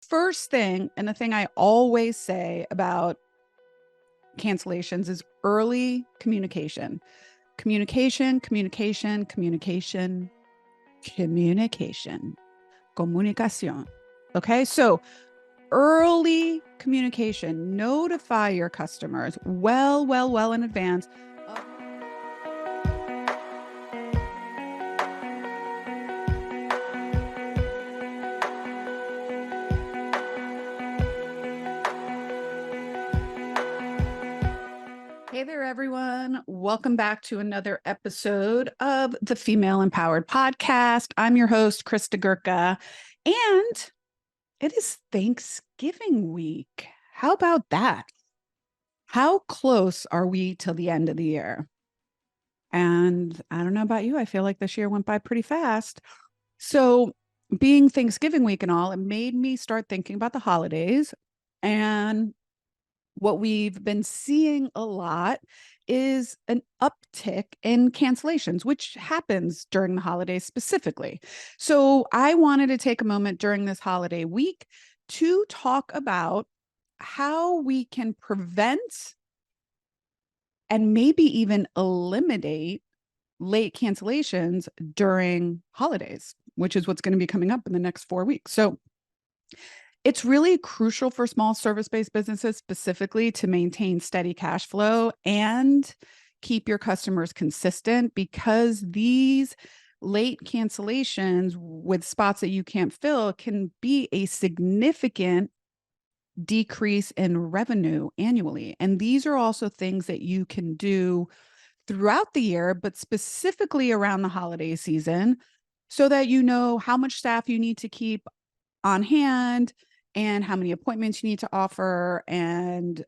first thing, and the thing I always say about cancellations, is early communication. Communication, communication, communication, communication, comunicación. Okay, so early communication, notify your customers well in advance. Hey there, everyone. Welcome back to another episode of the Female Empowered Podcast. I'm your host, Krista Gurka, and it is Thanksgiving week. How about that? How close are we till the end of the year? And I don't know about you, I feel like this year went by pretty fast. So, being Thanksgiving week and all, it made me start thinking about the holidays. And what we've been seeing a lot is an uptick in cancellations, which happens during the holidays specifically. So I wanted to take a moment during this holiday week to talk about how we can prevent and maybe even eliminate late cancellations during holidays, which is what's going to be coming up in the next 4 weeks. So it's really crucial for small service-based businesses specifically to maintain steady cash flow and keep your customers consistent, because these late cancellations with spots that you can't fill can be a significant decrease in revenue annually. And these are also things that you can do throughout the year, but specifically around the holiday season, so that you know how much staff you need to keep on hand and how many appointments you need to offer, and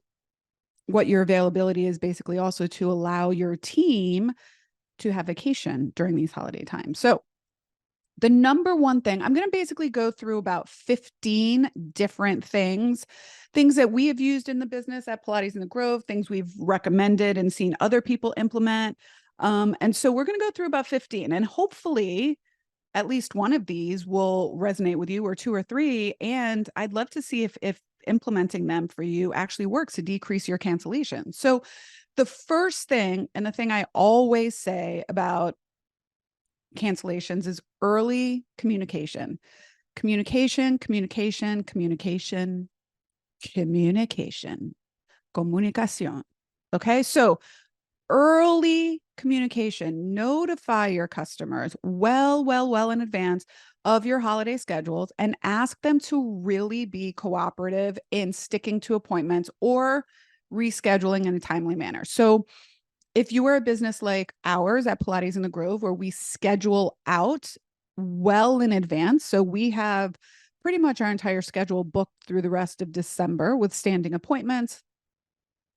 what your availability is, basically also to allow your team to have vacation during these holiday times. So the number one thing, I'm going to basically go through about 15 different things that we have used in the business at Pilates in the Grove, things we've recommended and seen other people implement. And so we're going to go through about 15, and hopefully at least one of these will resonate with you, or two or three. And I'd love to see if implementing them for you actually works to decrease your cancellation. So the first thing, and the thing I always say about cancellations, is early communication. Communication, communication, communication, communication, comunicación. Okay, so early communication, notify your customers well in advance of your holiday schedules, and ask them to really be cooperative in sticking to appointments or rescheduling in a timely manner. So if you are a business like ours at Pilates in the Grove, where we schedule out well in advance, so we have pretty much our entire schedule booked through the rest of December with standing appointments.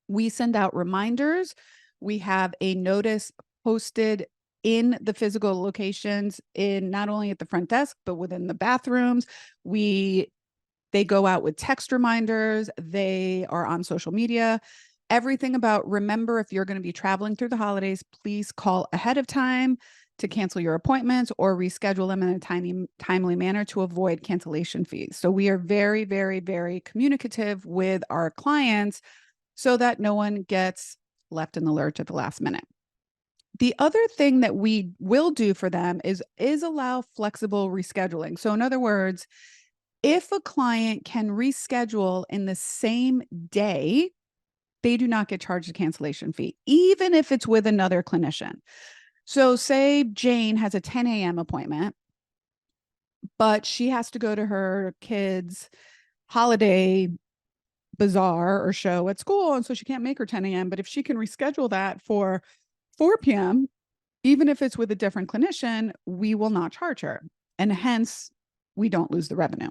We send out reminders. We have a notice posted in the physical locations, in not only at the front desk, but within the bathrooms. They go out with text reminders. They are on social media. Everything about, remember, if you're going to be traveling through the holidays, please call ahead of time to cancel your appointments or reschedule them in a timely manner to avoid cancellation fees. So we are very communicative with our clients so that no one gets left in the lurch at the last minute. The other thing that we will do for them is allow flexible rescheduling. So in other words, if a client can reschedule in the same day, they do not get charged a cancellation fee, even if it's with another clinician. So say Jane has a 10 a.m. appointment, but she has to go to her kids' holiday bazaar or show at school, and so she can't make her 10 a.m. But if she can reschedule that for 4 p.m., even if it's with a different clinician, we will not charge her. And hence, we don't lose the revenue.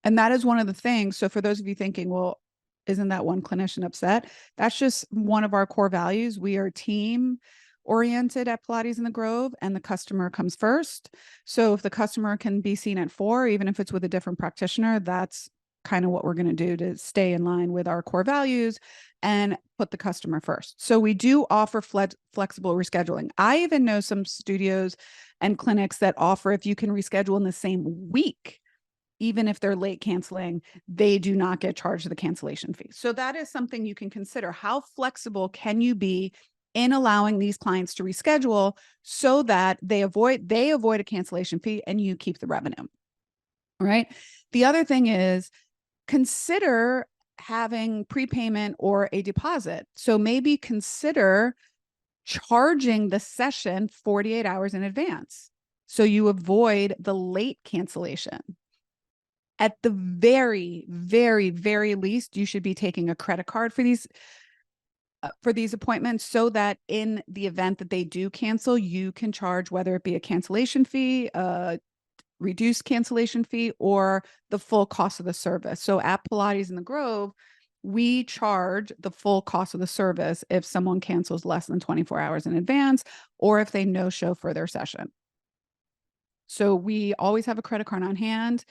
And that is one of the things. So for those of you thinking, well, isn't that one clinician upset? That's just one of our core values. We are team oriented at Pilates in the Grove, and the customer comes first. So if the customer can be seen at 4, even if it's with a different practitioner, that's kind of what we're going to do to stay in line with our core values and put the customer first. So we do offer flexible rescheduling. I even know some studios and clinics that offer, if you can reschedule in the same week, even if they're late canceling, they do not get charged the cancellation fee. So that is something you can consider. How flexible can you be in allowing these clients to reschedule so that they avoid a cancellation fee and you keep the revenue? Right. The other thing is, consider having prepayment or a deposit. So maybe consider charging the session 48 hours in advance so you avoid the late cancellation. At the very, very, very least, you should be taking a credit card for these appointments so that in the event that they do cancel, you can charge, whether it be a cancellation fee, reduced cancellation fee, or the full cost of the service. So at Pilates in the Grove, we charge the full cost of the service if someone cancels less than 24 hours in advance, or if they no show for their session. So we always have a credit card on hand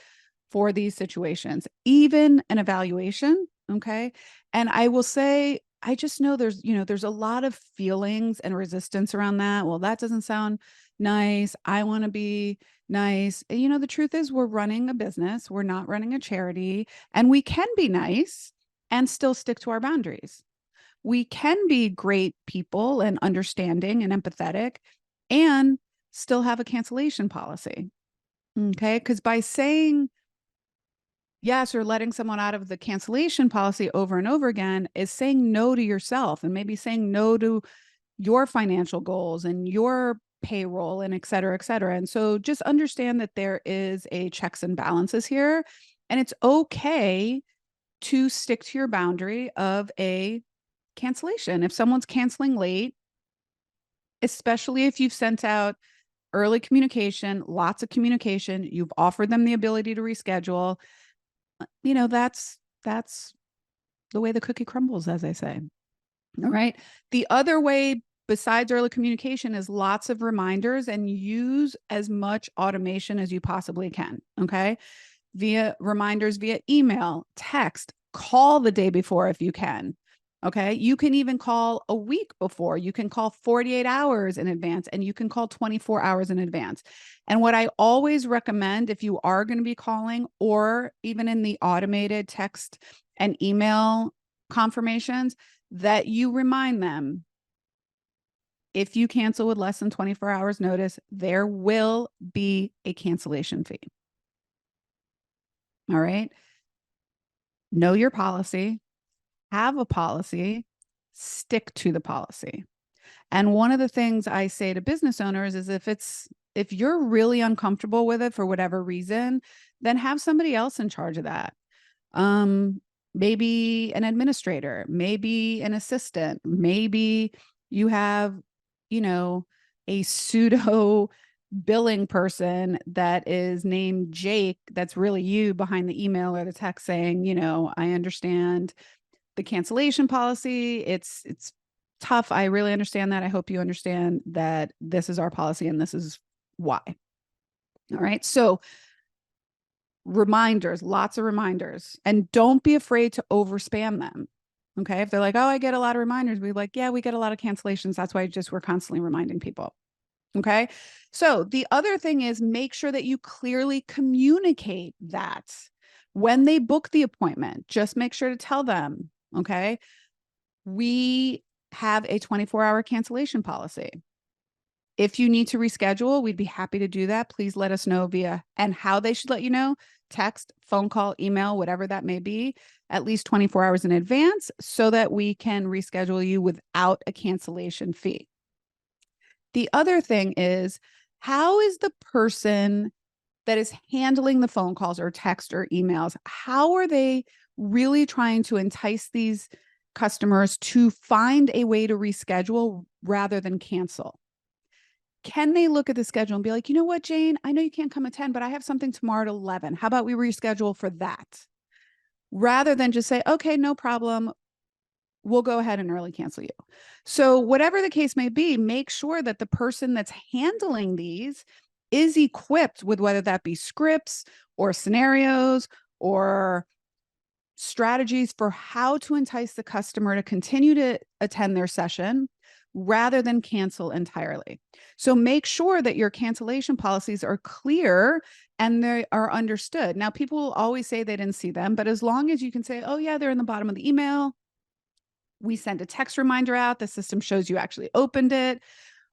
for these situations, even an evaluation. Okay. And I will say, I just know there's a lot of feelings and resistance around that. Well, that doesn't sound nice. I want to be nice. And, the truth is, we're running a business, we're not running a charity, and we can be nice and still stick to our boundaries. We can be great people and understanding and empathetic and still have a cancellation policy. Okay. Because by saying yes, or letting someone out of the cancellation policy over and over again is saying no to yourself, and maybe saying no to your financial goals and your payroll and et cetera, et cetera. And so just understand that there is a checks and balances here, and it's okay to stick to your boundary of a cancellation. If someone's canceling late, especially if you've sent out early communication, lots of communication, you've offered them the ability to reschedule, that's the way the cookie crumbles, as they say. All right. The other way besides early communication is lots of reminders, and use as much automation as you possibly can. Okay. Via reminders, via email, text, call the day before if you can. Okay. You can even call a week before. You can call 48 hours in advance, and you can call 24 hours in advance. And what I always recommend, if you are going to be calling, or even in the automated text and email confirmations, that you remind them, if you cancel with less than 24 hours notice, there will be a cancellation fee. All right. Know your policy, have a policy, stick to the policy. And one of the things I say to business owners is, if you're really uncomfortable with it for whatever reason, then have somebody else in charge of that. Maybe an administrator, maybe an assistant, maybe you have, a pseudo billing person that is named Jake, that's really you behind the email or the text saying, I understand the cancellation policy. It's tough. I really understand that. I hope you understand that this is our policy and this is why. All right. So reminders, lots of reminders, and don't be afraid to over spam them. Okay. If they're like, oh, I get a lot of reminders, we're like, yeah, we get a lot of cancellations. That's why we're constantly reminding people. Okay. So the other thing is, make sure that you clearly communicate that when they book the appointment. Just make sure to tell them, okay, we have a 24-hour cancellation policy. If you need to reschedule, we'd be happy to do that. Please let us know and how they should let you know: text, phone call, email, whatever that may be, at least 24 hours in advance, so that we can reschedule you without a cancellation fee. The other thing is, how is the person that is handling the phone calls or text or emails, how are they really trying to entice these customers to find a way to reschedule rather than cancel? Can they look at the schedule and be like, you know what, Jane, I know you can't come at 10, but I have something tomorrow at 11. How about we reschedule for that? Rather than just say, okay, no problem, we'll go ahead and early cancel you. So whatever the case may be, make sure that the person that's handling these is equipped with, whether that be scripts or scenarios or strategies for how to entice the customer to continue to attend their session, rather than cancel entirely. So make sure that your cancellation policies are clear and they are understood. Now, people will always say they didn't see them, but as long as you can say, oh, yeah, they're in the bottom of the email, we send a text reminder out, the system shows you actually opened it,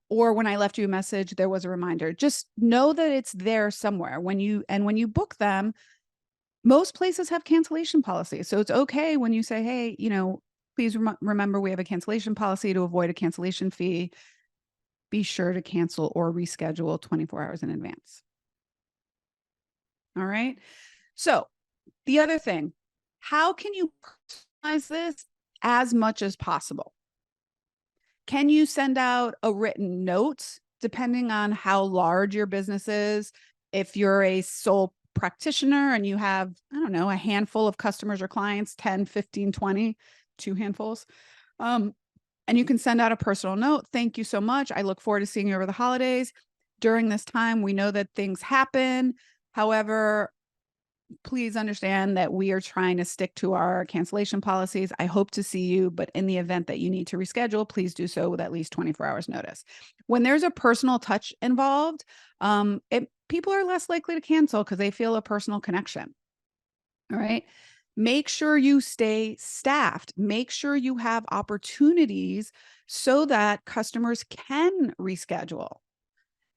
or when I left you a message, there was a reminder. Just know that it's there somewhere. When you book them, most places have cancellation policies. So it's okay when you say, hey, please remember we have a cancellation policy to avoid a cancellation fee. Be sure to cancel or reschedule 24 hours in advance. All right. So the other thing, how can you personalize this as much as possible? Can you send out a written note depending on how large your business is? If you're a sole practitioner and you have, I don't know, a handful of customers or clients, 10, 15, 20, two handfuls, and you can send out a personal note. Thank you so much. I look forward to seeing you over the holidays. During this time, we know that things happen. However, please understand that we are trying to stick to our cancellation policies. I hope to see you, but in the event that you need to reschedule, please do so with at least 24 hours notice. When there's a personal touch involved, people are less likely to cancel because they feel a personal connection. All right. Make sure you stay staffed. Make sure you have opportunities so that customers can reschedule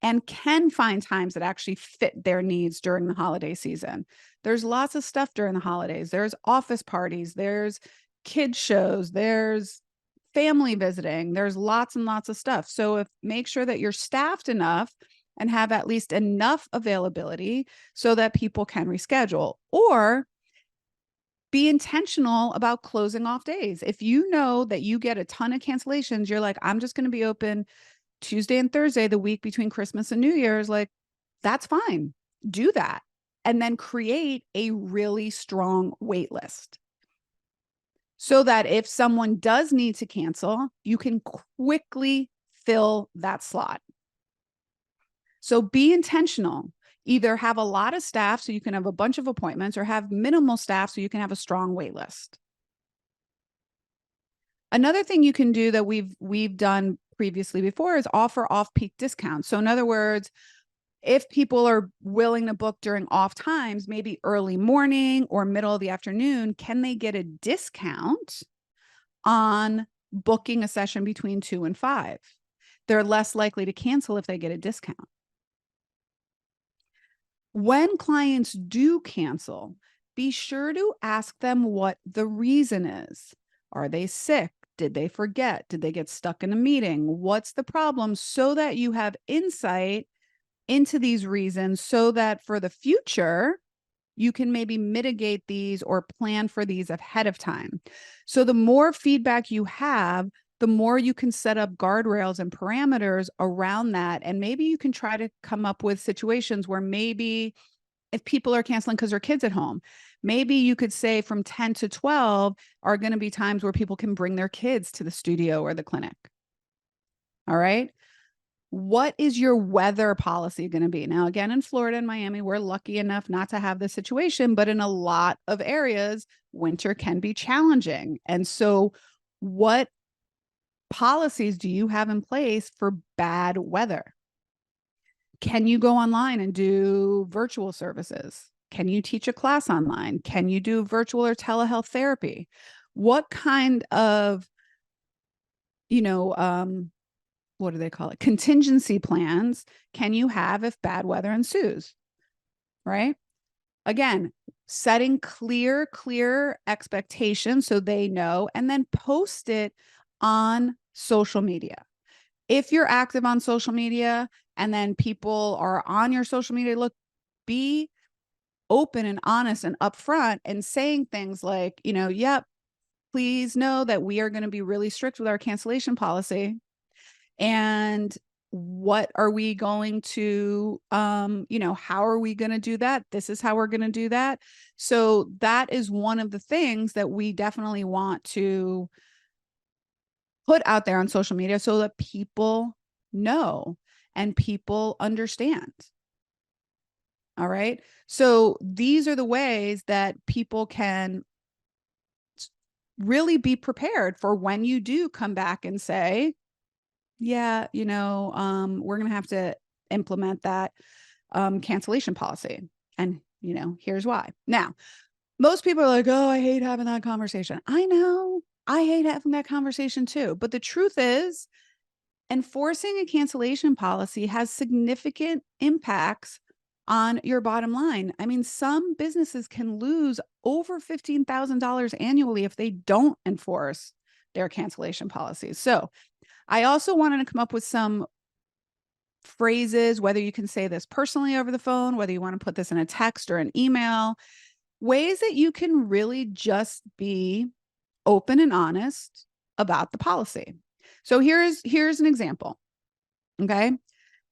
and can find times that actually fit their needs during the holiday season. There's lots of stuff during the holidays. There's office parties, there's kid shows, there's family visiting, there's lots and lots of stuff. So make sure that you're staffed enough and have at least enough availability so that people can reschedule, or be intentional about closing off days. If you know that you get a ton of cancellations, you're like, I'm just going to be open Tuesday and Thursday, the week between Christmas and New Year's, like, that's fine. Do that. And then create a really strong wait list so that if someone does need to cancel, you can quickly fill that slot. So be intentional. Either have a lot of staff so you can have a bunch of appointments, or have minimal staff so you can have a strong wait list. Another thing you can do that we've done previously before is offer off-peak discounts. So in other words, if people are willing to book during off times, maybe early morning or middle of the afternoon, can they get a discount on booking a session between 2 and 5? They're less likely to cancel if they get a discount. When clients do cancel, be sure to ask them what the reason is. Are they sick? Did they forget? Did they get stuck in a meeting? What's the problem? So that you have insight into these reasons so that for the future, you can maybe mitigate these or plan for these ahead of time. So the more feedback you have, the more you can set up guardrails and parameters around that. And maybe you can try to come up with situations where maybe if people are canceling because their kids at home, maybe you could say from 10 to 12 are going to be times where people can bring their kids to the studio or the clinic. All right. What is your weather policy going to be? Now, again, in Florida and Miami, we're lucky enough not to have this situation, but in a lot of areas, winter can be challenging. And so what policies do you have in place for bad weather? Can you go online and do virtual services? Can you teach a class online? Can you do virtual or telehealth therapy? What kind of, what do they call it? Contingency plans can you have if bad weather ensues, right? Again, setting clear expectations so they know, and then post it on social media. If you're active on social media and then people are on your social media, look, be open and honest and upfront and saying things like, yep, please know that we are going to be really strict with our cancellation policy. And what are we going to, how are we going to do that? This is how we're going to do that. So that is one of the things that we definitely want to put out there on social media so that people know and people understand. All right. So these are the ways that people can really be prepared for when you do come back and say, yeah, we're going to have to implement that cancellation policy. And, here's why. Now, most people are like, oh, I hate having that conversation. I know. I hate having that conversation too. But the truth is, enforcing a cancellation policy has significant impacts on your bottom line. I mean, some businesses can lose over $15,000 annually if they don't enforce their cancellation policies. So, I also wanted to come up with some phrases, whether you can say this personally over the phone, whether you want to put this in a text or an email, ways that you can really just be open and honest about the policy. So here's an example. Okay.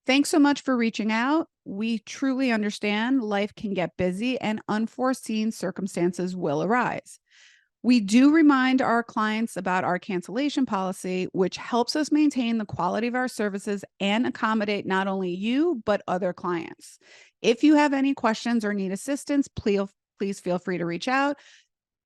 Thanks so much for reaching out. We truly understand life can get busy and unforeseen circumstances will arise. We do remind our clients about our cancellation policy, which helps us maintain the quality of our services and accommodate not only you, but other clients. If you have any questions or need assistance, please feel free to reach out.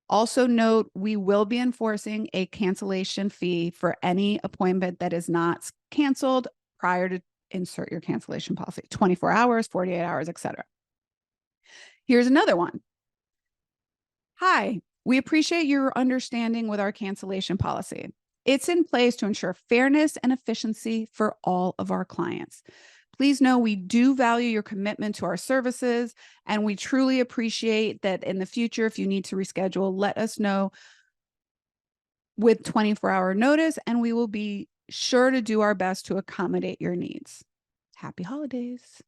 Also note, we will be enforcing a cancellation fee for any appointment that is not canceled prior to insert your cancellation policy, 24 hours, 48 hours, etc. Here's another one. Hi, we appreciate your understanding with our cancellation policy. It's in place to ensure fairness and efficiency for all of our clients. Please know we do value your commitment to our services, and we truly appreciate that in the future, if you need to reschedule, let us know with 24-hour notice, and we will be sure to do our best to accommodate your needs. Happy holidays.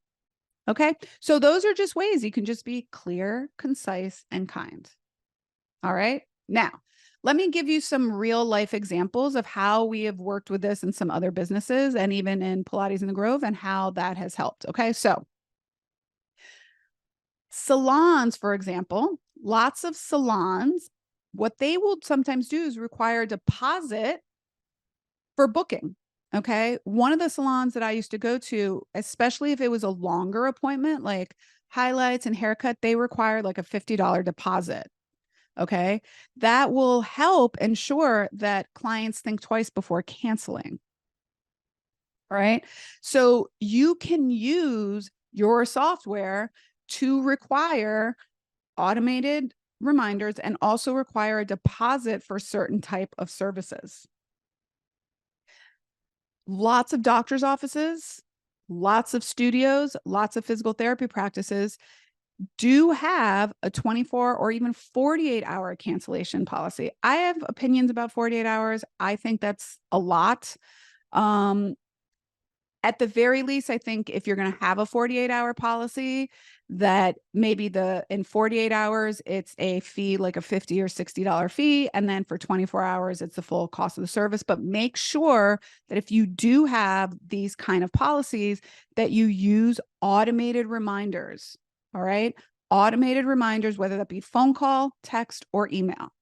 Okay, so those are just ways you can just be clear, concise, and kind. All right. Now, let me give you some real life examples of how we have worked with this in some other businesses and even in Pilates in the Grove and how that has helped. Okay. So, salons, for example, lots of salons, what they will sometimes do is require a deposit for booking. Okay. One of the salons that I used to go to, especially if it was a longer appointment, like highlights and haircut, they required like a $50 deposit. Okay. That will help ensure that clients think twice before canceling. All right. So you can use your software to require automated reminders and also require a deposit for certain type of services. Lots of doctor's offices, lots of studios, lots of physical therapy practices do have a 24 or even 48-hour cancellation policy. I have opinions about 48 hours. I think that's a lot. At the very least, I think if you're going to have a 48-hour policy, that maybe in 48 hours, it's a fee like a $50 or $60 fee. And then for 24 hours, it's the full cost of the service. But make sure that if you do have these kind of policies, that you use automated reminders. All right. Automated reminders, whether that be phone call, text, or email.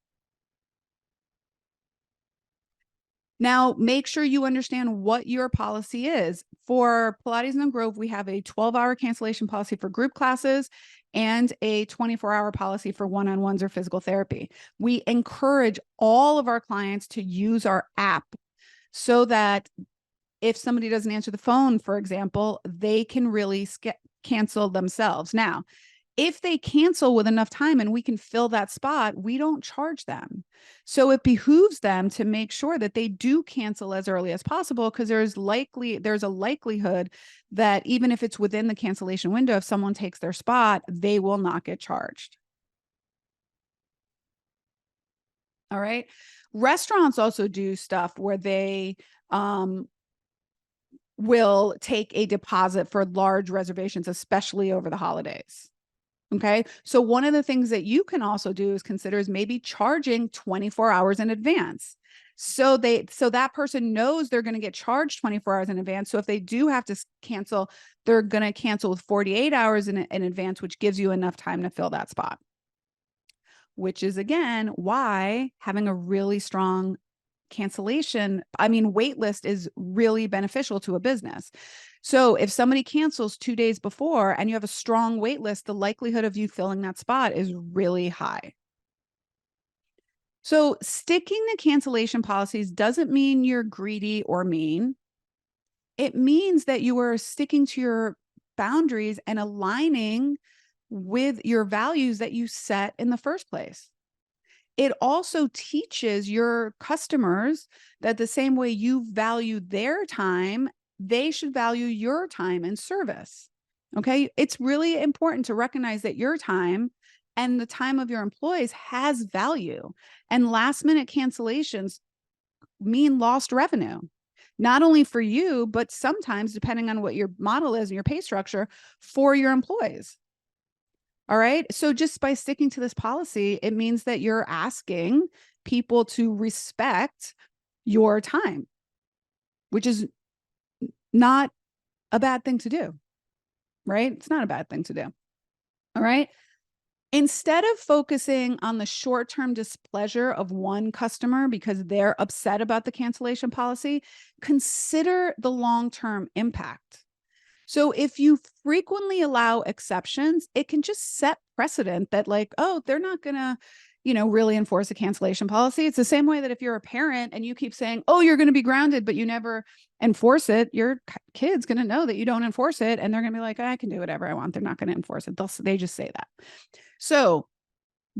Now, make sure you understand what your policy is. For Pilates in the Grove, we have a 12-hour cancellation policy for group classes and a 24-hour policy for one-on-ones or physical therapy. We encourage all of our clients to use our app so that if somebody doesn't answer the phone, for example, they can really cancel themselves. Now, if they cancel with enough time and we can fill that spot, we don't charge them. So it behooves them to make sure that they do cancel as early as possible, because there's a likelihood that even if it's within the cancellation window, if someone takes their spot, they will not get charged. All right. Restaurants also do stuff where they will take a deposit for large reservations, especially over the holidays. Okay. So one of the things that you can also do is consider is maybe charging 24 hours in advance. So that person knows they're going to get charged 24 hours in advance. So if they do have to cancel, they're going to cancel with 48 hours in advance, which gives you enough time to fill that spot. Which is again why having a really strong wait list is really beneficial to a business. So if somebody cancels 2 days before and you have a strong wait list, the likelihood of you filling that spot is really high. So sticking to cancellation policies doesn't mean you're greedy or mean. It means that you are sticking to your boundaries and aligning with your values that you set in the first place. It also teaches your customers that the same way you value their time, they should value your time and service. Okay. It's really important to recognize that your time and the time of your employees has value. And last minute cancellations mean lost revenue, not only for you, but sometimes, depending on what your model is and your pay structure, for your employees. All right. So just by sticking to this policy, it means that you're asking people to respect your time, which is not a bad thing to do, right? It's not a bad thing to do. All right. Instead of focusing on the short-term displeasure of one customer because they're upset about the cancellation policy, consider the long-term impact. So if you frequently allow exceptions, it can just set precedent that like, oh, they're not going to, really enforce a cancellation policy. It's the same way that if you're a parent and you keep saying, oh, you're going to be grounded, but you never enforce it, your kid's going to know that you don't enforce it. And they're going to be like, I can do whatever I want. They're not going to enforce it. They just say that. So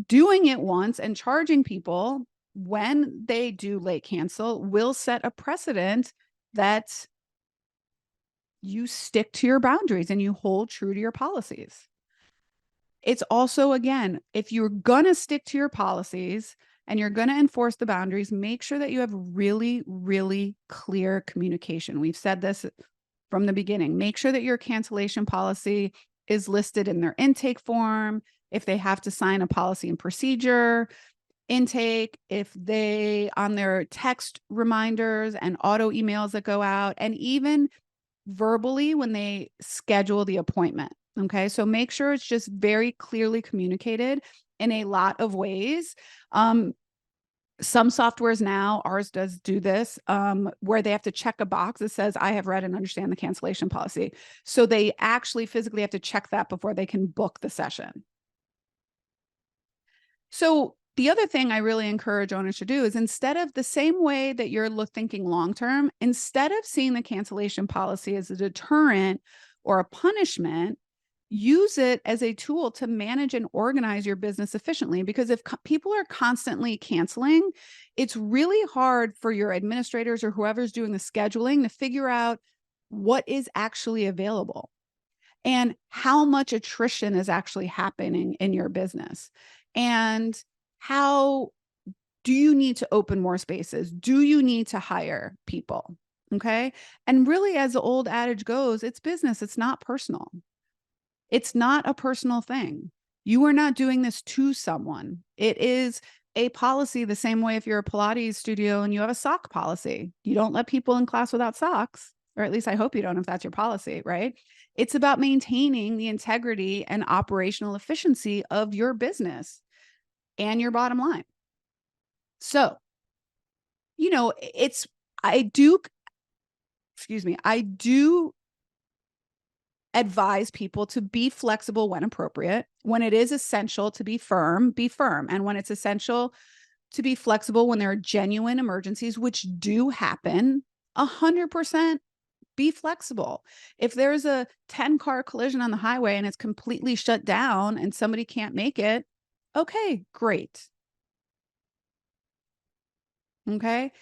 doing it once and charging people when they do late cancel will set a precedent that you stick to your boundaries and you hold true to your policies. It's also, again, if you're going to stick to your policies and you're going to enforce the boundaries, make sure that you have really, really clear communication. We've said this from the beginning. Make sure that your cancellation policy is listed in their intake form. If they have to sign a policy and procedure intake, if they on their text reminders and auto emails that go out, and even verbally when they schedule the appointment. Okay. So make sure it's just very clearly communicated in a lot of ways. Some softwares now, ours does do this, where they have to check a box that says, I have read and understand the cancellation policy. So they actually physically have to check that before they can book the session. So the other thing I really encourage owners to do is, instead of the same way that you're thinking long-term, instead of seeing the cancellation policy as a deterrent or a punishment, use it as a tool to manage and organize your business efficiently. Because if people are constantly canceling, it's really hard for your administrators or whoever's doing the scheduling to figure out what is actually available and how much attrition is actually happening in your business. And how do you need to open more spaces? Do you need to hire people? Okay. And really, as the old adage goes, it's business. It's not personal. It's not a personal thing. You are not doing this to someone. It is a policy the same way if you're a Pilates studio and you have a sock policy. You don't let people in class without socks, or at least I hope you don't if that's your policy, right? It's about maintaining the integrity and operational efficiency of your business and your bottom line. So, I do advise people to be flexible when appropriate. When it is essential to be firm, be firm. And when it's essential to be flexible, when there are genuine emergencies, which do happen, 100% be flexible. If there's a 10-car collision on the highway and it's completely shut down and somebody can't make it, okay, great. Okay.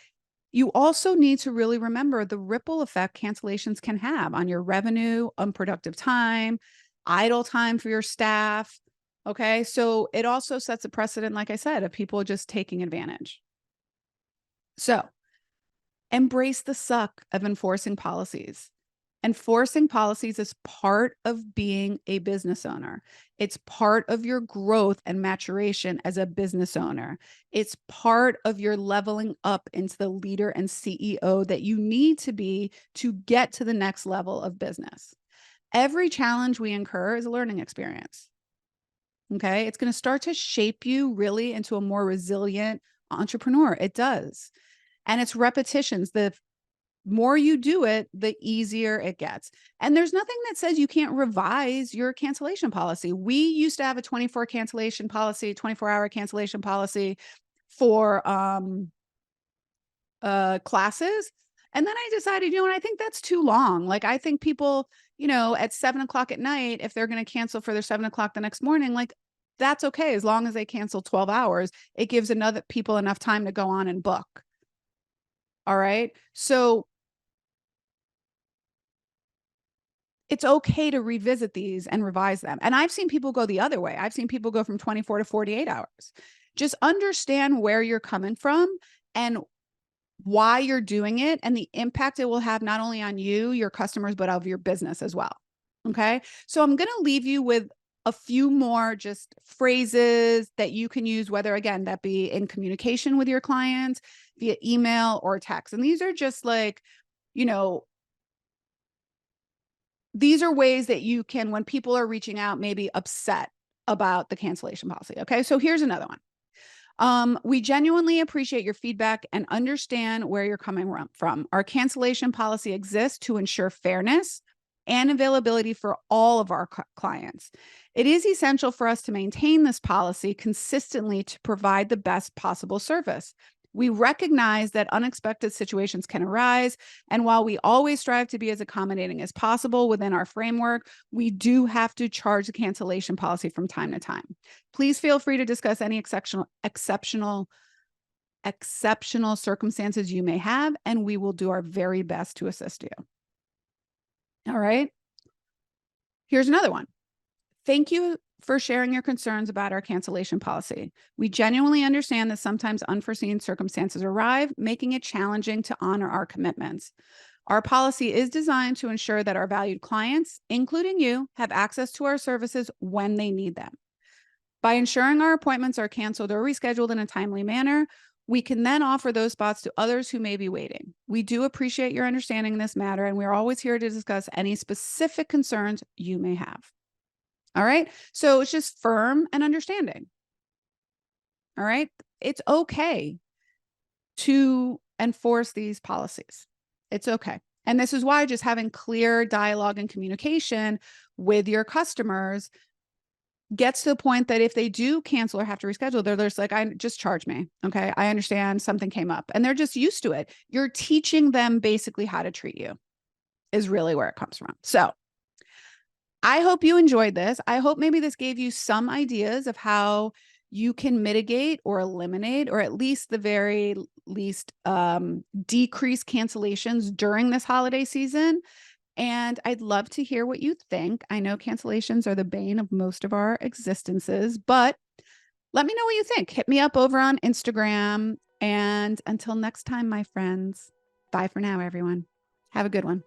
You also need to really remember the ripple effect cancellations can have on your revenue, unproductive time, idle time for your staff. Okay. So it also sets a precedent, like I said, of people just taking advantage. So embrace the suck of enforcing policies. Enforcing policies is part of being a business owner. It's part of your growth and maturation as a business owner. It's part of your leveling up into the leader and CEO that you need to be to get to the next level of business. Every challenge we incur is a learning experience. Okay. It's going to start to shape you really into a more resilient entrepreneur. It does. And it's repetitions. The more you do it, the easier it gets. And there's nothing that says you can't revise your cancellation policy. We used to have a 24-hour cancellation policy for classes. And then I decided, you know, and I think that's too long. Like, I think people, you know, at 7 o'clock at night, if they're going to cancel for their 7 o'clock the next morning, like that's okay. As long as they cancel 12 hours, it gives another people enough time to go on and book. All right. So it's okay to revisit these and revise them. And I've seen people go the other way. I've seen people go from 24 to 48 hours. Just understand where you're coming from and why you're doing it and the impact it will have not only on you, your customers, but of your business as well. Okay. So I'm going to leave you with a few more just phrases that you can use, whether again, that be in communication with your clients via email or text. And these are just like, you know, these are ways that you can, when people are reaching out, maybe upset about the cancellation policy. Okay. So here's another one. We genuinely appreciate your feedback and understand where you're coming from. Our cancellation policy exists to ensure fairness and availability for all of our clients. It is essential for us to maintain this policy consistently to provide the best possible service. We recognize that unexpected situations can arise, and while we always strive to be as accommodating as possible within our framework, we do have to charge the cancellation policy from time to time. Please feel free to discuss any exceptional circumstances you may have, and we will do our very best to assist you. All right. Here's another one. Thank you for sharing your concerns about our cancellation policy. We genuinely understand that sometimes unforeseen circumstances arrive, making it challenging to honor our commitments. Our policy is designed to ensure that our valued clients, including you, have access to our services when they need them. By ensuring our appointments are canceled or rescheduled in a timely manner, we can then offer those spots to others who may be waiting. We do appreciate your understanding in this matter, and we're always here to discuss any specific concerns you may have. All right. So it's just firm and understanding. All right. It's okay to enforce these policies. It's okay. And this is why just having clear dialogue and communication with your customers gets to the point that if they do cancel or have to reschedule, they're just like, I just charge me. Okay. I understand something came up, and they're just used to it. You're teaching them basically how to treat you is really where it comes from. So I hope you enjoyed this. I hope maybe this gave you some ideas of how you can mitigate or eliminate, or at least the very least decrease cancellations during this holiday season. And I'd love to hear what you think. I know cancellations are the bane of most of our existences, but let me know what you think. Hit me up over on Instagram. And until next time, my friends, bye for now, everyone. Have a good one.